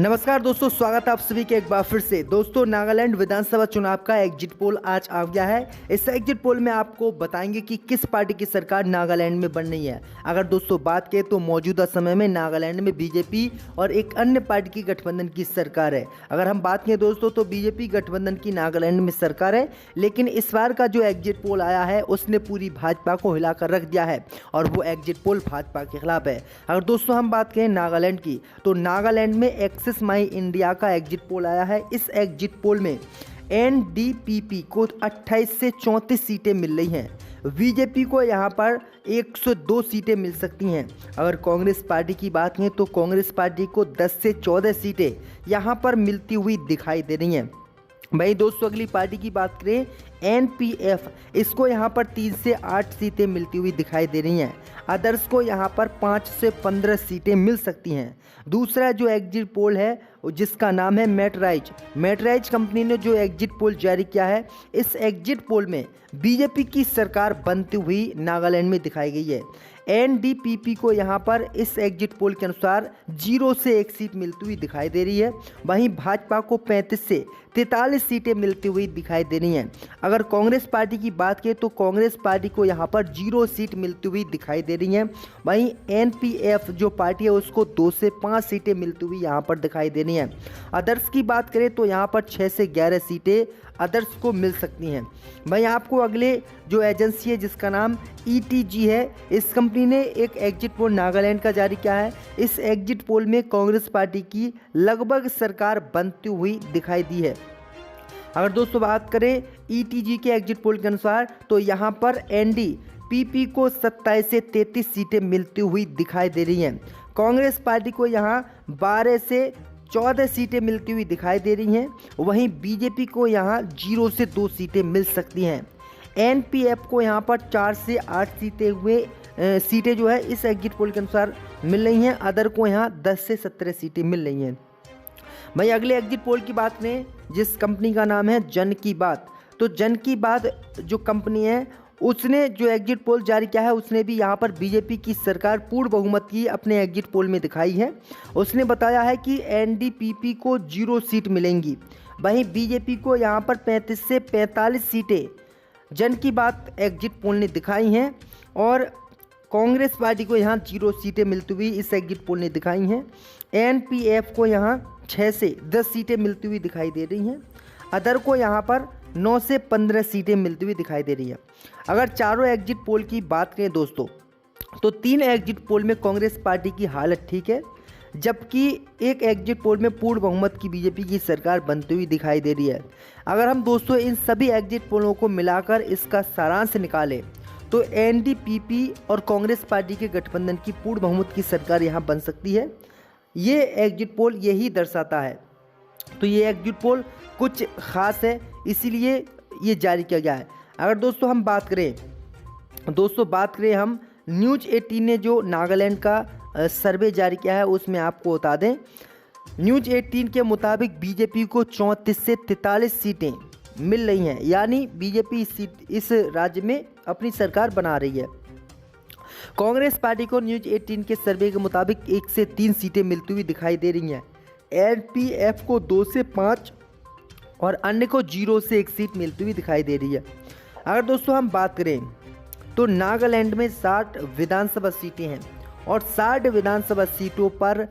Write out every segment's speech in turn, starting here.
नमस्कार दोस्तों, स्वागत है आप सभी के एक बार फिर से। दोस्तों, नागालैंड विधानसभा चुनाव का एग्जिट पोल आज आ गया है। इस एग्जिट पोल में आपको बताएंगे कि किस पार्टी की सरकार नागालैंड में बन रही है। अगर दोस्तों बात करें तो मौजूदा समय में नागालैंड में बीजेपी और एक अन्य पार्टी की गठबंधन की सरकार है। अगर हम बात करें दोस्तों तो बीजेपी गठबंधन की नागालैंड में सरकार है, लेकिन इस बार का जो एग्जिट पोल आया है उसने पूरी भाजपा को हिलाकर रख दिया है और वो एग्जिट पोल भाजपा के खिलाफ है। अगर दोस्तों हम बात करें नागालैंड की, तो नागालैंड में एक्सिस माई इंडिया का एग्जिट पोल आया है। इस एग्जिट पोल में एनडीपीपी को 28 से 34 सीटें मिल रही हैं। बीजेपी को यहां पर 102 सीटें मिल सकती हैं। अगर कांग्रेस पार्टी की बात करें तो कांग्रेस पार्टी को 10 से 14 सीटें यहां पर मिलती हुई दिखाई दे रही हैं। भाई दोस्तों, अगली पार्टी की बात करें एनपीएफ, इसको यहाँ पर 3 से 8 सीटें मिलती हुई दिखाई दे रही हैं। अदर्स को यहाँ पर 5 से 15 सीटें मिल सकती हैं। दूसरा जो एग्जिट पोल है जिसका नाम है मेटराइज कंपनी ने जो एग्जिट पोल जारी किया है, इस एग्जिट पोल में बीजेपी की सरकार बनती हुई नागालैंड में दिखाई गई है। एनडीपीपी को यहाँ पर इस एग्जिट पोल के अनुसार 0 से 1 सीट मिलती हुई दिखाई दे रही है। वहीं भाजपा को 35 से 43 सीटें मिलती हुई दिखाई दे रही हैं। अगर कांग्रेस पार्टी की बात करें तो कांग्रेस पार्टी को यहाँ पर 0 सीट मिलती हुई दिखाई दे रही हैं। वहीं एनपीएफ जो पार्टी है उसको 2 से 5 सीटें मिलती हुई यहाँ पर दिखाई दे रही हैं। अदर्स की बात करें तो यहाँ पर 6 से 11 सीटें अदर्स को मिल सकती हैं। भाई आपको अगले जो एजेंसी है जिसका नाम ईटीजी है, इस कंपनी ने एक एग्जिट पोल नागालैंड का जारी किया है। इस एग्जिट पोल में कांग्रेस पार्टी की लगभग सरकार बनती हुई दिखाई दी है। अगर दोस्तों बात करें ईटीजी के एग्जिट पोल के अनुसार तो यहाँ पर एनडीपीपी को 27 से 33 सीटें मिलती हुई दिखाई दे रही हैं। कांग्रेस पार्टी को यहाँ 12 से 14 सीटें मिलती हुई दिखाई दे रही हैं। वहीं बीजेपी को यहाँ 0 से 2 सीटें मिल सकती हैं। एनपीएफ को यहाँ पर 4 से 8 सीटें जो है इस एग्जिट पोल के अनुसार मिल रही हैं। अदर को यहाँ 10 से 17 सीटें मिल रही हैं। भाई अगले एग्जिट पोल की बात करें जिस कंपनी का नाम है जन की बात, तो जन की बात जो कंपनी है उसने जो एग्जिट पोल जारी किया है उसने भी यहाँ पर बीजेपी की सरकार पूर्ण बहुमत की अपने एग्जिट पोल में दिखाई है। उसने बताया है कि एनडीपीपी को 0 सीट मिलेंगी। वहीं बीजेपी को यहाँ पर 35 से 45 सीटें जन की बात एग्जिट पोल ने दिखाई हैं और कांग्रेस पार्टी को यहाँ 0 सीटें मिलती हुई इस एग्जिट पोल ने दिखाई हैं। एनपीएफ को यहाँ 6 से 10 सीटें मिलती हुई दिखाई दे रही हैं। अदर को यहाँ पर 9 से 15 सीटें मिलती हुई दिखाई दे रही है। अगर चारों एग्जिट पोल की बात करें दोस्तों तो 3 एग्जिट पोल में कांग्रेस पार्टी की हालत ठीक है, जबकि एक एग्जिट पोल में पूर्ण बहुमत की बीजेपी की सरकार बनती हुई दिखाई दे रही है। अगर हम दोस्तों इन सभी एग्जिट पोलों को मिलाकर इसका सारांश निकालें तो एनडीपीपी और कांग्रेस पार्टी के गठबंधन की पूर्ण बहुमत की सरकार यहाँ बन सकती है। ये एग्जिट पोल यही दर्शाता है। तो ये एग्जिट पोल कुछ खास है, इसीलिए ये जारी किया गया है। अगर दोस्तों हम बात करें हम न्यूज़ 18 ने जो नागालैंड का सर्वे जारी किया है उसमें आपको बता दें, न्यूज़ 18 के मुताबिक बीजेपी को 34 से 43 सीटें मिल रही हैं, यानी बीजेपी इस राज्य में अपनी सरकार बना रही है। कांग्रेस पार्टी को न्यूज़ 18 के सर्वे के मुताबिक 1 से 3 सीटें मिलती हुई दिखाई दे रही हैं। एनपीएफ को 2 से 5 और अन्य को 0 से 1 सीट मिलती हुई दिखाई दे रही है। अगर दोस्तों हम बात करें तो नागालैंड में 60 विधानसभा सीटें हैं और 60 विधानसभा सीटों पर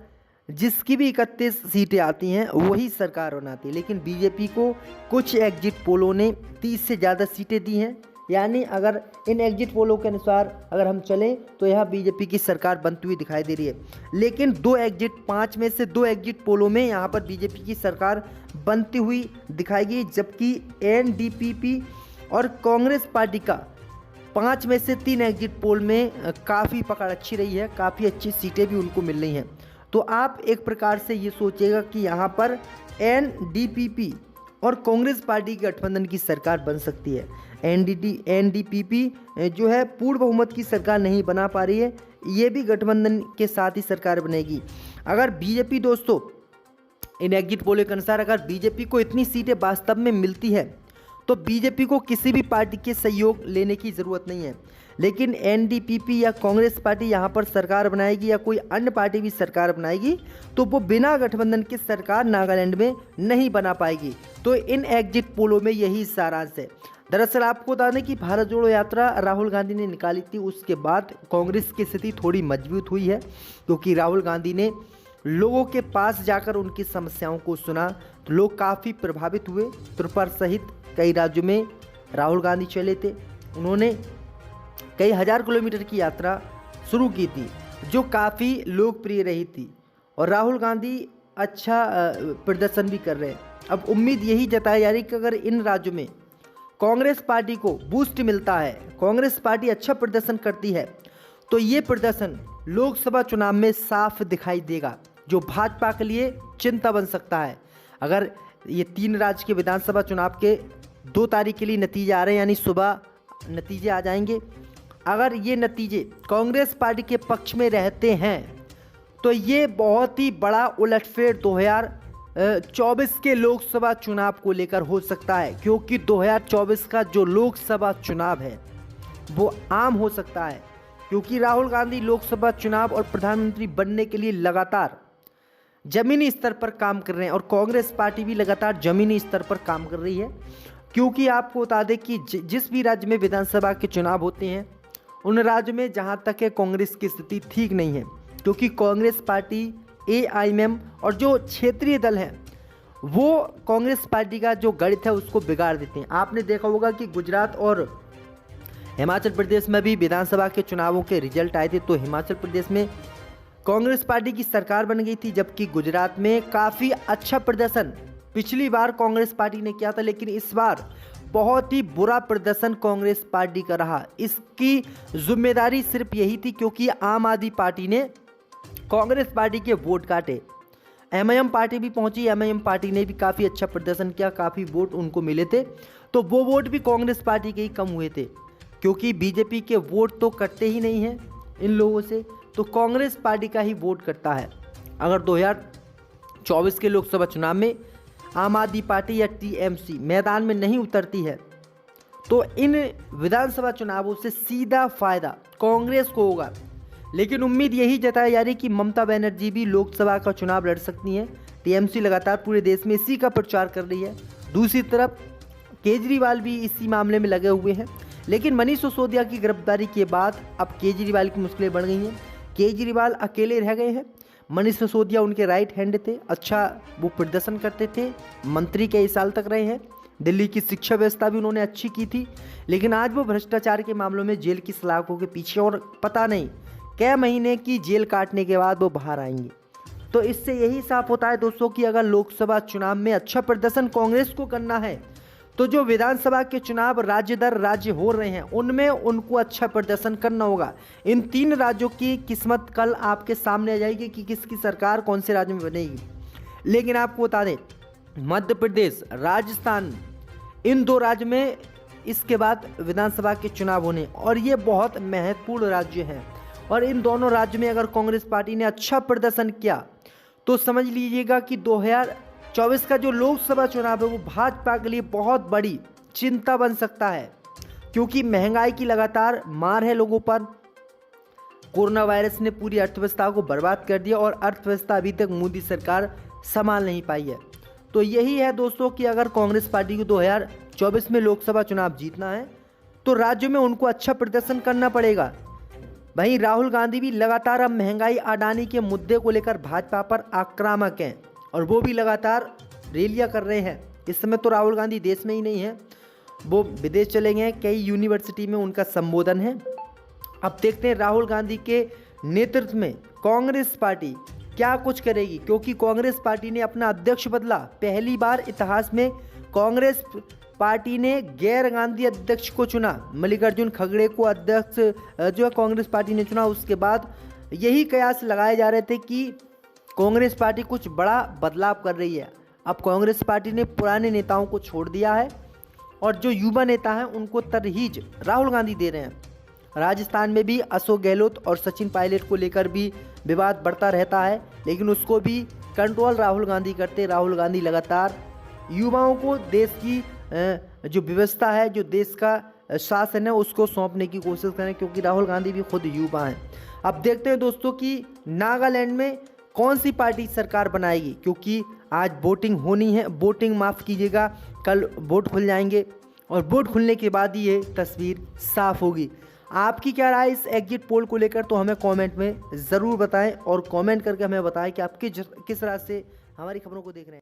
जिसकी भी 31 सीटें आती हैं वही सरकार बनाती है। लेकिन बीजेपी को कुछ एग्जिट पोलों ने 30 से ज़्यादा सीटें दी हैं, यानी अगर इन एग्जिट पोलों के अनुसार अगर हम चलें तो यहाँ बीजेपी की सरकार बनती हुई दिखाई दे रही है। लेकिन 5 में से 2 एग्जिट पोलों में यहाँ पर बीजेपी की सरकार बनती हुई दिखाई गई, जबकि एनडीपीपी और कांग्रेस पार्टी का 5 में से 3 एग्जिट पोल में काफ़ी पकड़ अच्छी रही है, काफ़ी अच्छी सीटें भी उनको मिल रही हैं। तो आप एक प्रकार से ये सोचिएगा कि यहाँ पर एनडीपीपी और कांग्रेस पार्टी के गठबंधन की सरकार बन सकती है। एनडीपीपी जो है पूर्ण बहुमत की सरकार नहीं बना पा रही है, ये भी गठबंधन के साथ ही सरकार बनेगी। अगर बीजेपी दोस्तों इन एग्जिट पोल के अनुसार अगर बीजेपी को इतनी सीटें वास्तव में मिलती है तो बीजेपी को किसी भी पार्टी के सहयोग लेने की ज़रूरत नहीं है। लेकिन एनडीपीपी या कांग्रेस पार्टी यहाँ पर सरकार बनाएगी या कोई अन्य पार्टी भी सरकार बनाएगी तो वो बिना गठबंधन के सरकार नागालैंड में नहीं बना पाएगी। तो इन एग्जिट पोलों में यही सारांश है। दरअसल आपको बता दें कि भारत जोड़ो यात्रा राहुल गांधी ने निकाली थी, उसके बाद कांग्रेस की स्थिति थोड़ी मजबूत हुई है क्योंकि राहुल गांधी ने लोगों के पास जाकर उनकी समस्याओं को सुना तो लोग काफ़ी प्रभावित हुए। त्रिपुरा सहित कई राज्यों में राहुल गांधी चले थे, उन्होंने कई हजार किलोमीटर की यात्रा शुरू की थी जो काफ़ी लोकप्रिय रही थी और राहुल गांधी अच्छा प्रदर्शन भी कर रहे हैं। अब उम्मीद यही जताई जा रही कि अगर इन राज्यों में कांग्रेस पार्टी को बूस्ट मिलता है, कांग्रेस पार्टी अच्छा प्रदर्शन करती है तो ये प्रदर्शन लोकसभा चुनाव में साफ दिखाई देगा जो भाजपा के लिए चिंता बन सकता है। अगर ये 3 राज्य के विधानसभा चुनाव के 2 तारीख के लिए नतीजे आ रहे हैं यानी सुबह नतीजे आ जाएंगे, अगर ये नतीजे कांग्रेस पार्टी के पक्ष में रहते हैं तो ये बहुत ही बड़ा उलटफेर 2024 के लोकसभा चुनाव को लेकर हो सकता है क्योंकि 2024 का जो लोकसभा चुनाव है वो आम हो सकता है क्योंकि राहुल गांधी लोकसभा चुनाव और प्रधानमंत्री बनने के लिए लगातार जमीनी स्तर पर काम कर रहे हैं और कांग्रेस पार्टी भी लगातार जमीनी स्तर पर काम कर रही है। क्योंकि आपको बता दें कि जिस भी राज्य में विधानसभा के चुनाव होते हैं उन राज्य में जहां तक है कांग्रेस की स्थिति ठीक नहीं है क्योंकि कांग्रेस पार्टी एआईएमएम और जो क्षेत्रीय दल हैं वो कांग्रेस पार्टी का जो गणित है उसको बिगाड़ देते हैं। आपने देखा होगा कि गुजरात और हिमाचल प्रदेश में भी विधानसभा के चुनावों के रिजल्ट आए थे तो हिमाचल प्रदेश में कांग्रेस पार्टी की सरकार बन गई थी जबकि गुजरात में काफ़ी अच्छा प्रदर्शन पिछली बार कांग्रेस पार्टी ने किया था लेकिन इस बार बहुत ही बुरा प्रदर्शन कांग्रेस पार्टी का रहा। इसकी जिम्मेदारी सिर्फ यही थी क्योंकि आम आदमी पार्टी ने कांग्रेस पार्टी के वोट काटे। एमआईएम पार्टी भी पहुंची, एमआईएम पार्टी ने भी काफ़ी अच्छा प्रदर्शन किया, काफ़ी वोट उनको मिले थे तो वो वोट भी कांग्रेस पार्टी के ही कम हुए थे क्योंकि बीजेपी के वोट तो कटते ही नहीं हैं इन लोगों से, तो कांग्रेस पार्टी का ही वोट कटता है। अगर 2024 के लोकसभा चुनाव में आम आदमी पार्टी या टीएमसी मैदान में नहीं उतरती है तो इन विधानसभा चुनावों से सीधा फायदा कांग्रेस को होगा। लेकिन उम्मीद यही जताई जा रही कि ममता बनर्जी भी लोकसभा का चुनाव लड़ सकती हैं। टीएमसी लगातार पूरे देश में इसी का प्रचार कर रही है। दूसरी तरफ केजरीवाल भी इसी मामले में लगे हुए हैं लेकिन मनीष सिसोदिया की गिरफ्तारी के बाद अब केजरीवाल की मुश्किलें बढ़ गई हैं। केजरीवाल अकेले रह गए हैं, मनीष सिसोदिया उनके राइट हैंड थे, अच्छा वो प्रदर्शन करते थे, मंत्री कई साल तक रहे हैं, दिल्ली की शिक्षा व्यवस्था भी उन्होंने अच्छी की थी लेकिन आज वो भ्रष्टाचार के मामलों में जेल की सलाखों के पीछे और पता नहीं कै महीने की जेल काटने के बाद वो बाहर आएंगे। तो इससे यही साफ होता है दोस्तों कि अगर लोकसभा चुनाव में अच्छा प्रदर्शन कांग्रेस को करना है तो जो विधानसभा के चुनाव राज्य दर राज्य हो रहे हैं उनमें उनको अच्छा प्रदर्शन करना होगा। इन 3 राज्यों की किस्मत कल आपके सामने आ जाएगी कि किसकी सरकार कौन से राज्य में बनेगी। लेकिन आपको बता दें मध्य प्रदेश, राजस्थान, इन 2 राज्य में इसके बाद विधानसभा के चुनाव होने और ये बहुत महत्वपूर्ण राज्य हैं और इन दोनों राज्यों में अगर कांग्रेस पार्टी ने अच्छा प्रदर्शन किया तो समझ लीजिएगा कि 2024 का जो लोकसभा चुनाव है वो भाजपा के लिए बहुत बड़ी चिंता बन सकता है क्योंकि महंगाई की लगातार मार है लोगों पर। कोरोना वायरस ने पूरी अर्थव्यवस्था को बर्बाद कर दिया और अर्थव्यवस्था अभी तक मोदी सरकार संभाल नहीं पाई है। तो यही है दोस्तों कि अगर कांग्रेस पार्टी को 2024 में लोकसभा चुनाव जीतना है तो राज्यों में उनको अच्छा प्रदर्शन करना पड़ेगा। वहीं राहुल गांधी भी लगातार अब महंगाई अडानी के मुद्दे को लेकर भाजपा पर आक्रामक हैं और वो भी लगातार रैलियां कर रहे हैं। इस समय तो राहुल गांधी देश में ही नहीं है, वो विदेश चले गए हैं, कई यूनिवर्सिटी में उनका संबोधन है। अब देखते हैं राहुल गांधी के नेतृत्व में कांग्रेस पार्टी क्या कुछ करेगी क्योंकि कांग्रेस पार्टी ने अपना अध्यक्ष बदला। पहली बार इतिहास में कांग्रेस पार्टी ने गैर गांधी अध्यक्ष को चुना, मल्लिकार्जुन खड़गे को अध्यक्ष जो है कांग्रेस पार्टी ने चुना। उसके बाद यही कयास लगाए जा रहे थे कि कांग्रेस पार्टी कुछ बड़ा बदलाव कर रही है। अब कांग्रेस पार्टी ने पुराने नेताओं को छोड़ दिया है और जो युवा नेता हैं उनको तरहीज राहुल गांधी दे रहे हैं। राजस्थान में भी अशोक गहलोत और सचिन पायलट को लेकर भी विवाद बढ़ता रहता है लेकिन उसको भी कंट्रोल राहुल गांधी करते। राहुल गांधी लगातार युवाओं को देश की जो व्यवस्था है, जो देश का शासन है, उसको सौंपने की कोशिश करें, क्योंकि राहुल गांधी भी खुद युवा हैं। अब देखते हैं दोस्तों कि नागालैंड में कौन सी पार्टी सरकार बनाएगी, क्योंकि आज वोटिंग होनी है। वोटिंग माफ़ कीजिएगा, कल वोट खुल जाएंगे और वोट खुलने के बाद ही ये तस्वीर साफ होगी। आपकी क्या राय इस एग्जिट पोल को लेकर, तो हमें कमेंट में ज़रूर बताएं और कमेंट करके हमें बताएं कि आप किस तरह से हमारी खबरों को देख रहे हैं।